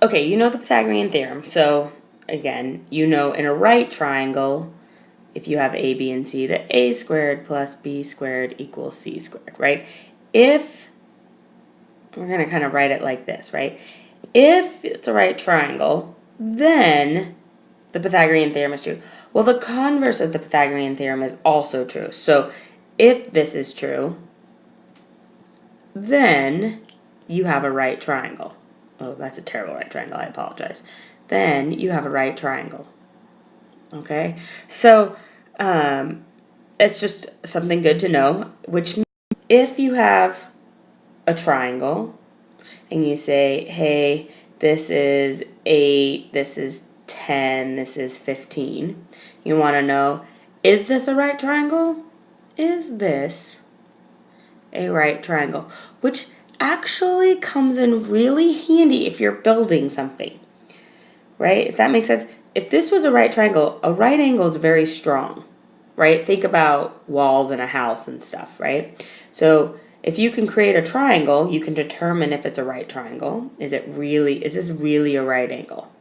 okay, you know the Pythagorean theorem. So again, you know in a right triangle, if you have a, b, and c, that a squared plus b squared equals c squared, right? If, we're going to kind of write it like this, right? If it's a right triangle, then the Pythagorean theorem is true. Well, the converse of the Pythagorean theorem is also true. So if this is true, then you have a right triangle. Oh, that's a terrible right triangle. I apologize. Then you have a right triangle. Okay? So it's just something good to know, which means if you have a triangle and you say, hey, this is 8, this is 10, this is 15, you want to know, is this a right triangle? Is this a right triangle? Which actually comes in really handy if you're building something, right? If that makes sense. If this was a right triangle, a right angle is very strong, right? Think about walls in a house and stuff, right? So if you can create a triangle, you can determine if it's a right triangle. Is this really a right angle?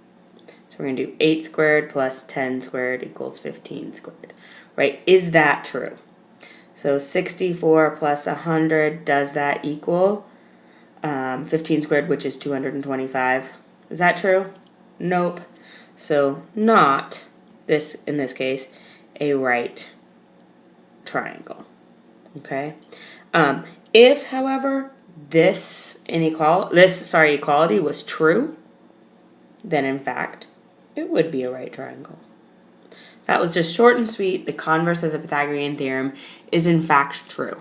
So we're going to do 8 squared plus 10 squared equals 15 squared, right? Is that true? So 64 plus 100, does that equal 15 squared, which is 225? Is that true? Nope. So not this, in this case, a right triangle. Okay. If, however, this equality was true, then in fact it would be a right triangle. That was just short and sweet. The converse of the Pythagorean theorem is in fact true.